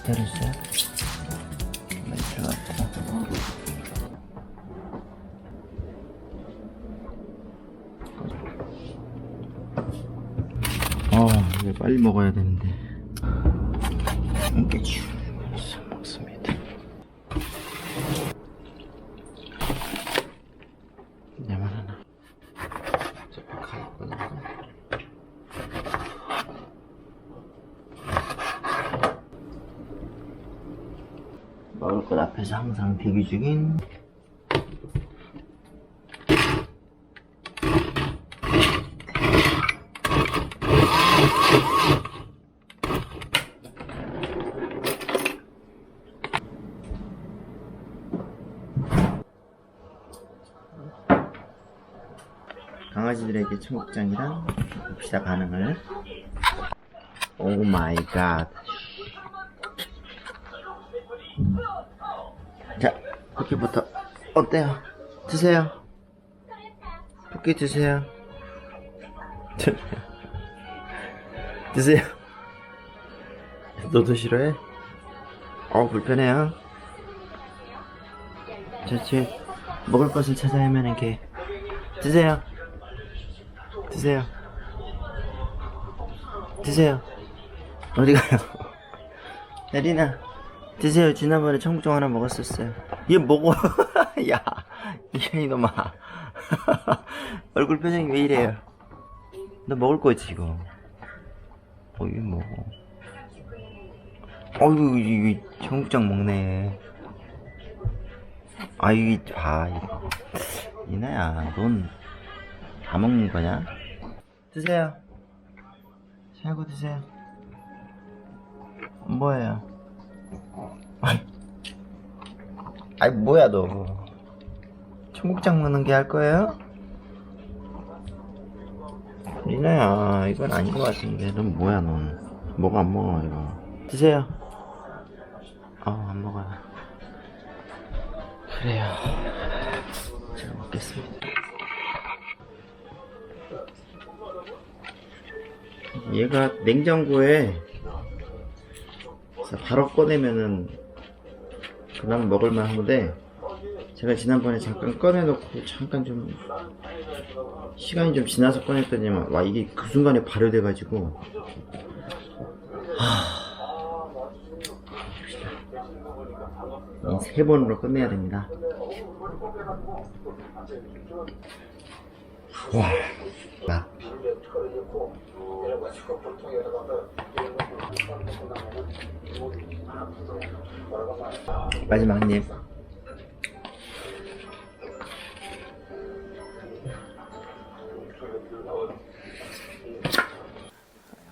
기다려주세요. 네, 들어갔고. 이거 빨리 먹어야 되는데. 깨주 먹습니다. 야만 하나. 저 가 있거든요. 먹을 것 앞에서 항상 대기 중인 강아지들에게 청국장이랑 봅시다 반응을. 오 마이 갓. 자, 쿠키부터 어때요? 드세요. 쿠키 드세요. 드세요. 너도 싫어해? 불편해요. 제 먹을 것을 찾아야 하면 개. 드세요. 드세요. 드세요. 어디 가요? 나리나 드세요. 지난번에 청국장 하나 먹었었어요. 얘 먹어. 야, 이놈아. 얼굴 표정이 왜 이래요? 너 먹을 거지 이거. 이거 먹어. 이거 청국장 먹네. 이거 봐 이거. 이나야, 넌 다 먹는 거냐? 드세요. 살고 드세요. 뭐예요? 뭐야 너? 청국장 먹는 게 할 거예요? 리나야, 이건 아닌 것 같은데. 넌 뭐야 넌? 뭐가 안 먹어 이거? 드세요. 안 먹어요. 그래요. 잘 먹겠습니다. 얘가 냉장고에 바로 꺼내면은 그나마 먹을만 한데, 제가 지난번에 잠깐 꺼내놓고 잠깐 좀 시간이 좀 지나서 꺼냈더니만 이게 그 순간에 발효돼가지고 이 3번으로 끝내야 됩니다. 와, 마지막 입.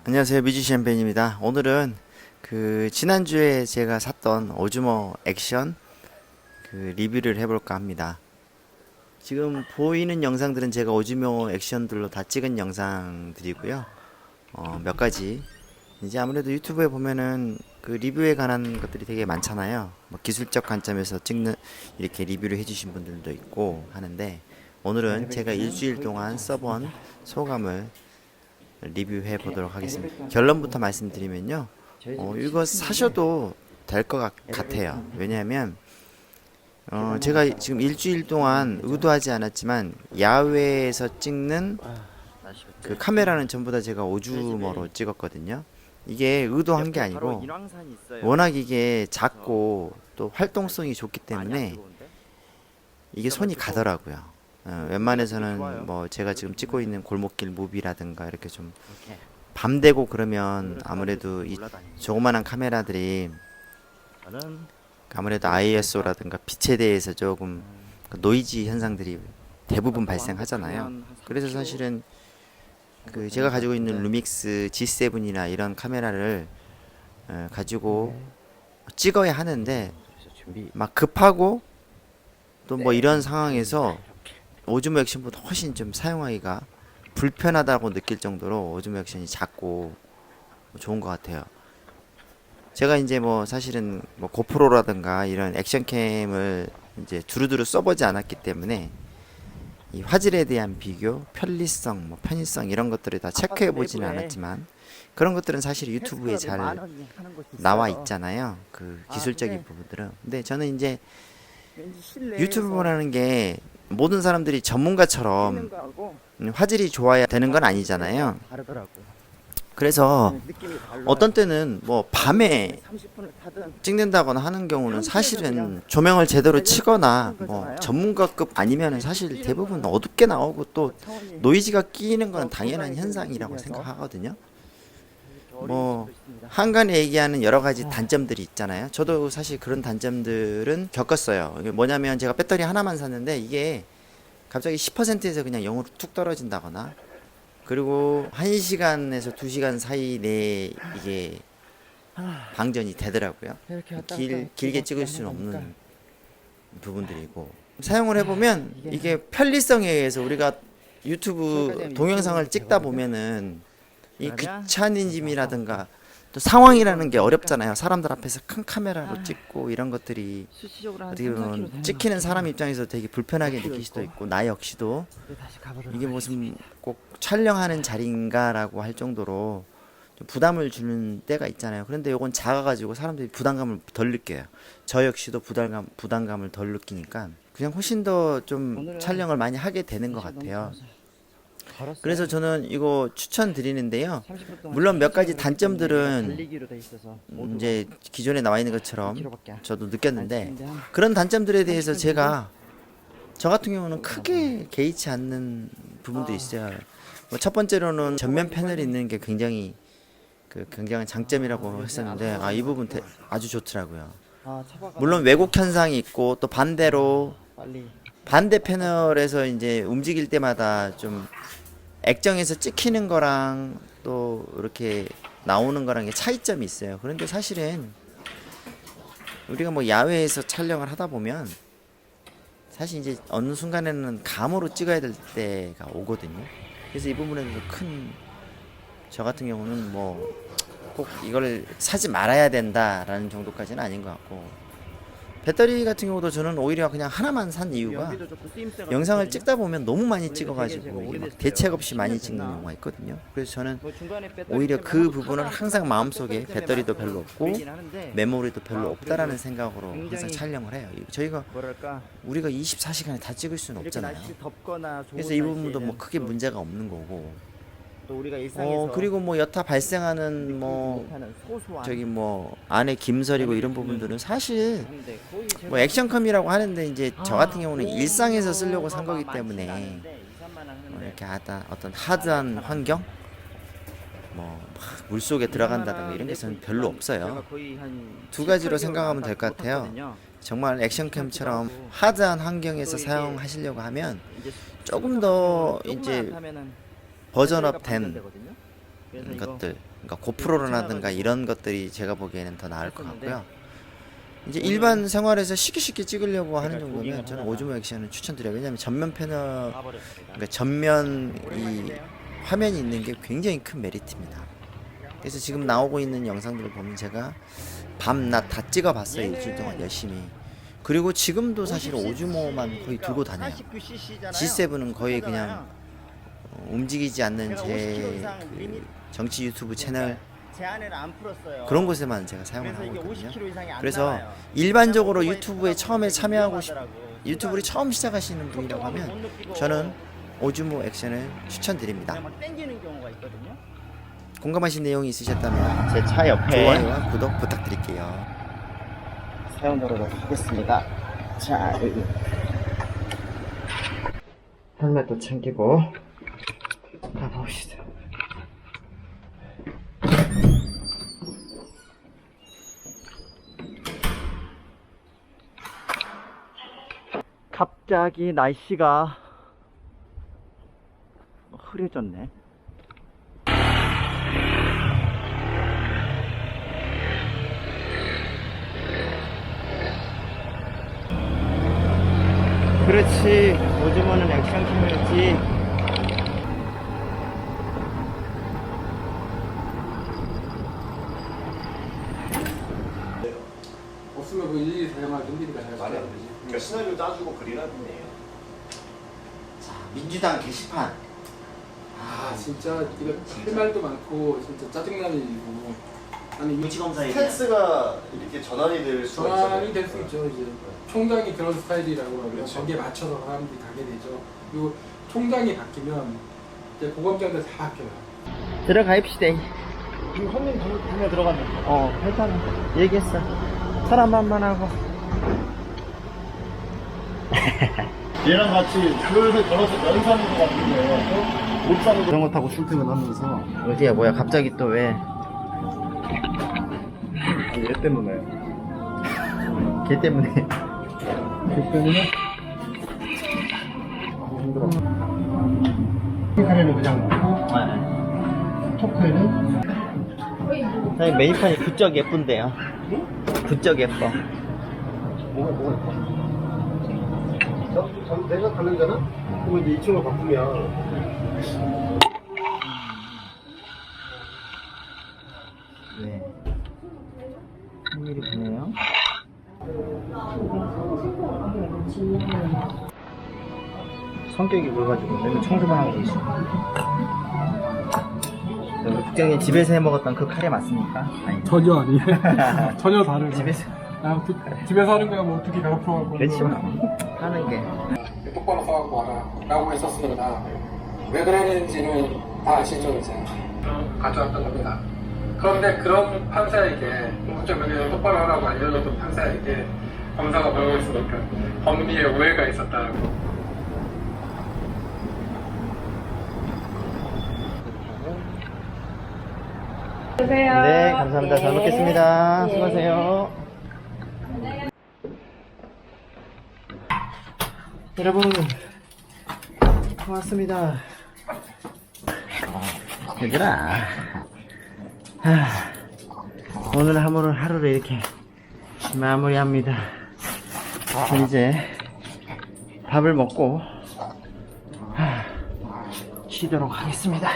안녕하세요, 뮤지션 벤입니다. 오늘은 지난주에 제가 샀던 오즈모 액션 리뷰를 해볼까 합니다. 지금 보이는 영상들은 제가 오즈모 액션들로 다 찍은 영상들이고요. 몇 가지 이제 아무래도 유튜브에 보면은 리뷰에 관한 것들이 되게 많잖아요. 기술적 관점에서 찍는 이렇게 리뷰를 해주신 분들도 있고 하는데, 오늘은 제가 일주일 동안 써본 소감을 리뷰해 보도록 하겠습니다. 결론부터 말씀드리면요, 이거 사셔도 될 것 같아요. 왜냐하면 제가 지금 일주일 동안 의도하지 않았지만 야외에서 찍는 카메라는 전부 다 제가 오즈모로 찍었거든요. 이게 의도한 게 아니고 워낙 이게 작고 또 활동성이 좋기 때문에 이게 손이 가더라고요. 웬만해서는 제가 지금 찍고 있는 골목길 무비라든가 이렇게 좀 밤 되고 그러면 아무래도 이 조그만한 카메라들이 아무래도 ISO라든가 빛에 대해서 조금 노이즈 현상들이 대부분 발생하잖아요. 그래서 사실은 제가 가지고 있는 루믹스 G7이나 이런 카메라를 가지고 찍어야 하는데, 막 급하고 또 이런 상황에서 오즈모 액션보다 훨씬 좀 사용하기가 불편하다고 느낄 정도로 오즈모 액션이 작고 좋은 것 같아요. 제가 이제 사실은 고프로라든가 이런 액션캠을 이제 두루두루 써보지 않았기 때문에 이 화질에 대한 비교, 편리성, 뭐 편의성 이런 것들을 다 체크해 보지는 않았지만 그런 것들은 사실 유튜브에 잘 나와 있잖아요. 그 기술적인 부분들은. 근데 저는 이제 유튜브라는 게 모든 사람들이 전문가처럼 화질이 좋아야 되는 건 아니잖아요. 그래서 어떤 때는 뭐 밤에 찍는다거나 하는 경우는 사실은 조명을 제대로 치거나 뭐 전문가급 아니면은 사실 대부분 어둡게 나오고 또 노이즈가 끼는 건 당연한 현상이라고 생각하거든요. 뭐 한간에 얘기하는 여러 가지 단점들이 있잖아요. 저도 사실 그런 단점들은 겪었어요. 이게 뭐냐면 제가 배터리 하나만 샀는데 이게 갑자기 10%에서 그냥 0으로 툭 떨어진다거나 그리고 1시간에서 2시간 사이 내에 이게 방전이 되더라고요. 길게 찍을 수는 없는 부분들이고 사용을 해보면 이게 편리성에 의해서 우리가 유튜브 동영상을 찍다 보면은 이 귀차니즘이라든가 또 상황이라는 게 어렵잖아요. 사람들 앞에서 큰 카메라로 찍고 이런 것들이 어떻게 보면 찍히는 사람 입장에서 되게 불편하게 느낄 수도 있고 나 역시도 이게 무슨 꼭 촬영하는 자리인가라고 할 정도로 좀 부담을 주는 때가 있잖아요. 그런데 요건 작아가지고 사람들이 부담감을 덜 느껴요. 저 역시도 부담감을 덜 느끼니까 그냥 훨씬 더 좀 촬영을 많이 하게 되는 것 같아요. 그래서 저는 이거 추천드리는데요. 물론 몇 가지 단점들은 이제 기존에 나와 있는 것처럼 저도 느꼈는데 그런 단점들에 대해서 제가 저 같은 경우는 크게 개의치 않는 부분도 있어요. 뭐 첫 번째로는 전면 패널이 있는 게 굉장히 굉장한 장점이라고 했었는데 이 부분 아주 좋더라고요. 물론 왜곡 현상이 있고 또 반대로 반대 패널에서 이제 움직일 때마다 좀 액정에서 찍히는 거랑 또 이렇게 나오는 거랑 게 차이점이 있어요. 그런데 사실은 우리가 뭐 야외에서 촬영을 하다 보면 사실 이제 어느 순간에는 감으로 찍어야 될 때가 오거든요. 그래서 이 부분에서 저 같은 경우는 뭐 꼭 이걸 사지 말아야 된다라는 정도까지는 아닌 것 같고 배터리 같은 경우도 저는 오히려 그냥 하나만 산 이유가 영상을 찍다 보면 너무 많이 찍어가지고 이게 막 대책 없이 많이 찍는 경우가 있거든요. 그래서 저는 오히려 그 부분을 항상 마음속에 배터리도 별로 없고 메모리도 별로 없다라는 생각으로 항상 촬영을 해요. 저희가 우리가 24시간에 다 찍을 수는 없잖아요. 그래서 이 부분도 뭐 크게 문제가 없는 거고 그리고 뭐 여타 발생하는 뭐 저기 뭐 안에 김설이고 이런 부분들은 사실 뭐 액션컴이라고 하는데 이제 저 같은 경우는 일상에서 쓰려고 산 거기 때문에 이렇게 어떤 하드한 환경 뭐 물속에 들어간다든가 이런 게 저는 별로 없어요. 두 가지로 생각하면 될 것 같아요. 정말 액션캠처럼 하드한 환경에서 사용하시려고 하면 조금 더 이제 버전업 된 것들, 그러니까 고프로라든가 이런 것들이 제가 보기에는 더 나을 것 같고요. 이제 일반 생활에서 쉽게 찍으려고 하는 정도면 저는 오즈모 액션을 추천드려요. 왜냐하면 전면 패널, 그러니까 전면 이 화면이 있는 게 굉장히 큰 메리트입니다. 그래서 지금 나오고 있는 영상들을 보면 제가 밤낮 다 찍어봤어요. 일주일 동안 열심히. 그리고 지금도 사실 오즈모만 거의 들고 다녀요. G7은 거의 그냥 움직이지 않는 제 정치 유튜브 채널 그런 곳에만 제가 사용을 하고 있거든요. 그래서 일반적으로 유튜브에 처음에 유튜브를 처음 시작하시는 분이라고 하면 저는 오즈모 액션을 추천드립니다. 공감하신 내용이 있으셨다면 제 차 옆에 좋아요와 구독 부탁드릴게요. 사용하도록 하겠습니다. 자, 여기 헬멧도 챙기고 가봅시다. 갑자기 날씨가 흐려졌네. 그렇지, 오즈모는 액션캠이지. 없으면 일일이 사용하기 힘드니까 잘 말이 안 되지. 그러니까 시나리오 짜주고 그리라는 얘기예요. 자, 민주당 게시판. 아 진짜 이거 할 말도 많고 진짜 짜증나는 일이고. 아니 이 유치검사에 스탠스가 이렇게 전환이 될 수가 있잖아요. 전환이 될 수 있죠. 이제 총장이 그런 스타일이라고 하면 그렇죠. 거기에 맞춰서 사람들이 가게 되죠. 그리고 총장이 바뀌면 이제 보검장들 다 바뀌어요. 들어가입시다. 지금 형님 분명 들어갔는데. 일단 얘기했어. 사람 만만하고. 얘랑 같이 줄을 걸어서 면사는 것 같은데 못 사는 그런 거 타고 출퇴근 하면서 어디야 뭐야 갑자기 또 왜? 얘 때문에 걔 때문에. 걔 때문에 힘들어. 카레는 그냥 먹고 토크에는 사장님 메뉴판이 부쩍 예쁜데요. 부쩍 예뻐. 뭐가 있어? 내가 가는잖아? 그러면 이제 2층으로 바꾸면 네. 일이 보네요. 성격이 그래가지고 맨날 청소만 하고 있어. 우리 국장님 집에서 해 먹었던 그 카레 맞습니까? 아니. 전혀 아니에요. 전혀 다른 집에서 집에서 하는 거야 뭐 어떻게 가르쳐 갖고 그렇지 뭐. 하는 게. 똑바로 써갖고 와라 라고 했었으나 왜 그랬는지는 다 아시죠 이제 가져왔던 겁니다. 그런데 그런 판사에게 공적면에서 똑바로 하라고 알려줬던 판사에게 검사가 뭐라고 했습니까? 법리에 오해가 있었다고. 네, 감사합니다. 잘 먹겠습니다. 네. 수고하세요. 여러분, 고맙습니다. 얘들아, 오늘 하루를 이렇게 마무리합니다. 이제 밥을 먹고 쉬도록 하겠습니다.